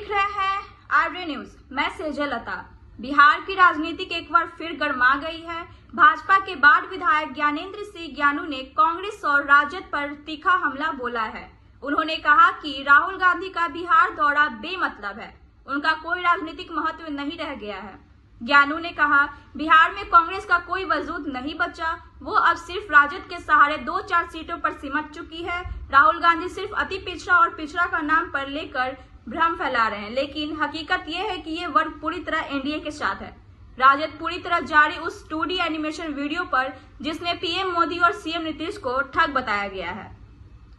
देख रहे हैं आरबी न्यूज। मैं सेजलता। बिहार की राजनीति एक बार फिर गरमा गई है। भाजपा के बाढ़ विधायक ज्ञानेंद्र सिंह ज्ञानू ने कांग्रेस और राजद पर तीखा हमला बोला है। उन्होंने कहा कि राहुल गांधी का बिहार दौरा बेमतलब है, उनका कोई राजनीतिक महत्व नहीं रह गया है। ज्ञानू ने कहा, बिहार में कांग्रेस का कोई वजूद नहीं बचा, वो अब सिर्फ राजद के सहारे 2-4 सीटों पर सिमट चुकी है। राहुल गांधी सिर्फ अति पिछड़ा और पिछड़ा का नाम पर लेकर भ्रम फैला रहे हैं, लेकिन हकीकत यह है कि ये वर्ग पूरी तरह एनडीए के साथ है। राजद पूरी तरह जारी उस 2D एनिमेशन वीडियो पर जिसमें पीएम मोदी और सीएम नीतीश को ठग बताया गया है।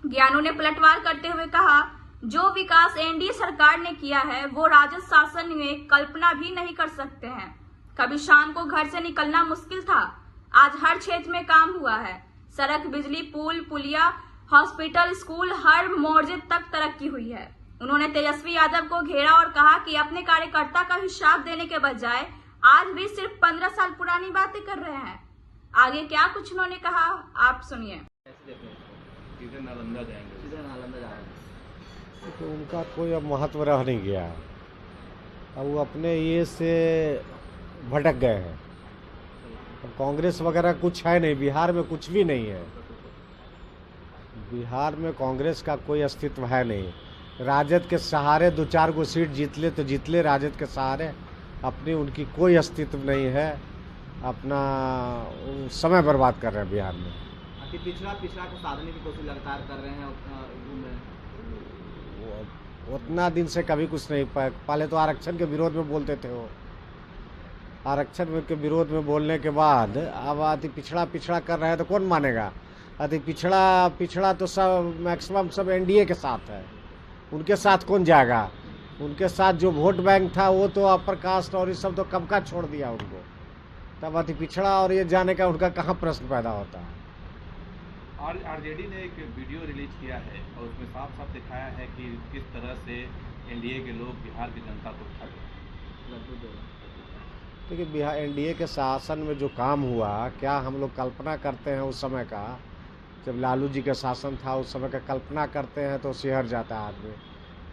ज्ञानू ने पलटवार करते हुए कहा, जो विकास एनडीए सरकार ने किया है वो राजद शासन में कल्पना भी नहीं कर सकते हैं। कभी शाम को घर से निकलना मुश्किल था, आज हर क्षेत्र में काम हुआ है। सड़क, बिजली, पुल, पुलिया, हॉस्पिटल, स्कूल, हर मोर्चे तक तरक्की हुई है। उन्होंने तेजस्वी यादव को घेरा और कहा कि अपने कार्यकर्ता का हिसाब देने के बजाय आज भी सिर्फ 15 साल पुरानी बातें कर रहे हैं। आगे क्या कुछ उन्होंने कहा, आप सुनिए। नालंदा जाएंगे तो उनका कोई अब महत्व रह नहीं गया। अब वो अपने ये से भटक गए हैं। अब कांग्रेस वगैरह कुछ है नहीं, बिहार में कुछ भी नहीं है। बिहार में कांग्रेस का कोई अस्तित्व है नहीं। राजद के सहारे 2-4 गो सीट जीत ले तो जीत ले, राजद के सहारे अपनी उनकी कोई अस्तित्व नहीं है। अपना समय बर्बाद कर रहे हैं बिहार में। पिछड़ा को साधने की कोशिश लगातार कर रहे हैं, घूम रहे हैं। उतना दिन से कभी कुछ नहीं। पहले तो आरक्षण के विरोध में बोलते थे वो, आरक्षण के विरोध में बोलने के बाद अब अति पिछड़ा कर रहे हैं तो कौन मानेगा। अति पिछड़ा तो सब मैक्सिमम सब एनडीए के साथ है, उनके साथ कौन जाएगा। उनके साथ जो वोट बैंक था वो तो अपर कास्ट और ये सब तो कब का छोड़ दिया उनको। तब अति पिछड़ा और ये जाने का उनका कहाँ प्रश्न पैदा होता है। और आरजेडी ने एक वीडियो रिलीज किया है और उसमें साफ साफ दिखाया है कि किस तरह से एनडीए के लोग बिहार की जनता को ठग। देखिए, बिहार एनडीए के शासन में जो काम हुआ, क्या हम लोग कल्पना करते हैं उस समय का, जब लालू जी का शासन था उस समय का कल्पना करते हैं तो सिहर जाता है आदमी।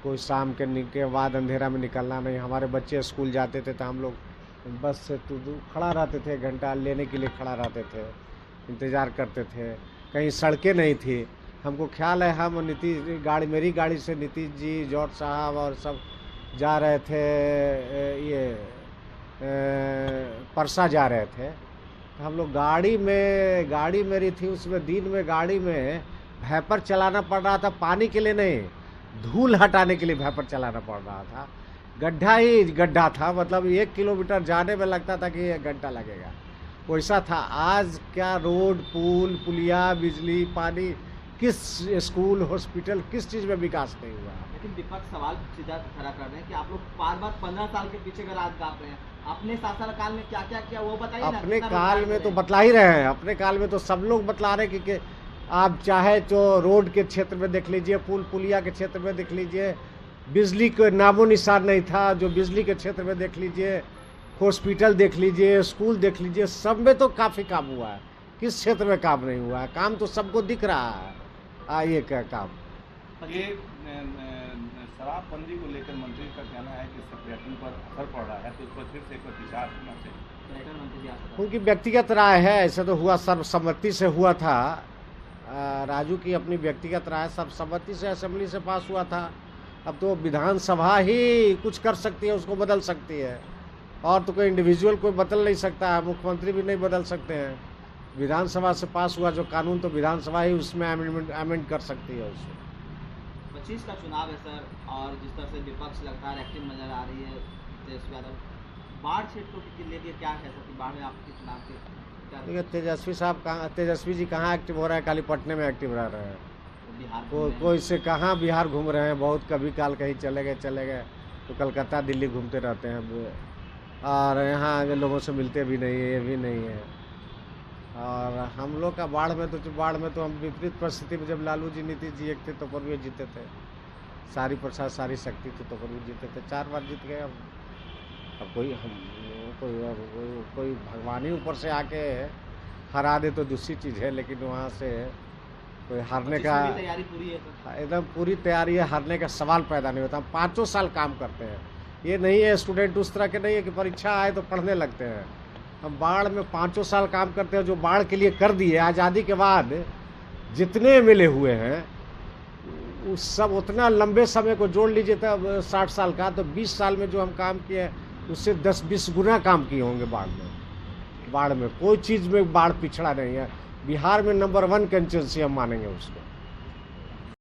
कोई शाम के बाद अंधेरा में निकलना नहीं। हमारे बच्चे स्कूल जाते थे तो हम लोग बस से खड़ा रहते थे, घंटा लेने के लिए खड़ा रहते थे, इंतज़ार करते थे। कहीं सड़कें नहीं थी। हमको ख्याल है हम मेरी गाड़ी से नीतीश जी, जॉर्ज साहब और सब जा रहे थे, ये परसा जा रहे थे। तो हम लोग गाड़ी मेरी थी, उसमें दिन में गाड़ी में वैपर चलाना पड़ रहा था, पानी के लिए नहीं, धूल हटाने के लिए वैपर चलाना पड़ रहा था। गड्ढा ही गड्ढा था, मतलब 1 किलोमीटर जाने में लगता था कि 1 घंटा लगेगा, वैसा था। आज क्या रोड, पुल, पुलिया, बिजली, पानी, किस स्कूल, हॉस्पिटल, किस चीज़ में विकास नहीं हुआ। लेकिन विपक्ष सवाल सीधा खड़ा कर रहे हैं कि आप लोग बार 15 साल के पीछे का राज काट रहे हैं। अपने शासनकाल में क्या क्या किया वो बताइए। अपने काल में तो बतला ही रहे हैं। अपने काल में तो सब लोग बतला रहे हैं कि आप चाहे तो रोड के क्षेत्र में देख लीजिए, पुल पुलिया के क्षेत्र में देख लीजिए, बिजली के नामो निशान नहीं था, जो बिजली के क्षेत्र में देख लीजिए, हॉस्पिटल देख लीजिए, स्कूल देख लीजिए, सब में तो काफ़ी काम हुआ है। किस क्षेत्र में काम नहीं हुआ है? काम तो सबको दिख रहा है। ये क्या काम। ये शराबबंदी को लेकर मंत्री का कहना है कि पर्यटन पर असर पड़ रहा है, तो उस पर फिर से एक विचार होना चाहिए। उनकी व्यक्तिगत राय है। ऐसा तो हुआ, सर्वसम्मति से हुआ था। राजू की अपनी व्यक्तिगत राय सर्वसम्मति से असेंबली से पास हुआ था। अब तो विधानसभा ही कुछ कर सकती है, उसको बदल सकती है, और तो कोई इंडिविजुअल कोई बदल नहीं सकता है। मुख्यमंत्री भी नहीं बदल सकते हैं। विधानसभा से पास हुआ जो कानून, तो विधानसभा ही उसमें अमेंड कर सकती है उसको। 25 का चुनाव है सर, और जिस तरह से विपक्ष लगातार एक्टिव नजर आ रही है, तेजस्वी यादव बाढ़ क्षेत्रों के लिए क्या कह सकती, बाढ़ में आपके चुनाव के देखिए, तेजस्वी जी कहाँ एक्टिव हो रहा है? खाली पटने में एक्टिव रह रहे हैं। बिहार कोई से कहाँ बिहार घूम रहे हैं। बहुत कभी काल कहीं चले गए तो कलकत्ता दिल्ली घूमते रहते हैं, और यहाँ आगे लोगों से मिलते भी नहीं है, ये भी नहीं है। और हम लोग का बाढ़ में तो हम विपरीत परिस्थिति में, जब लालू जी, नीतीश जी एक थे तो पर भी जीते थे, सारी प्रसाद सारी शक्ति थी तो पर भी जीते थे, 4 बार जीत गए। अब कोई भगवान ही ऊपर से आके हरा दे तो दूसरी चीज़ है, लेकिन वहाँ से कोई हारने का सारी तैयारी पूरी है सर? एकदम पूरी तैयारी है, हारने का सवाल पैदा नहीं होता। हम 5 साल काम करते हैं, ये नहीं है स्टूडेंट उस तरह के नहीं है कि परीक्षा आए तो पढ़ने लगते हैं। हम बाढ़ में 5 साल काम करते हैं, जो बाढ़ के लिए कर दिए आज़ादी के बाद जितने मिले हुए हैं उस सब उतना लंबे समय को जोड़ लीजिए तब 60 साल का, तो 20 साल में जो हम काम किए उससे 10-20 गुना काम किए होंगे बाढ़ में कोई चीज़ में बाढ़ पिछड़ा नहीं है। बिहार में नंबर 1 कंस्टिट्यूंसी हम मानेंगे उसको।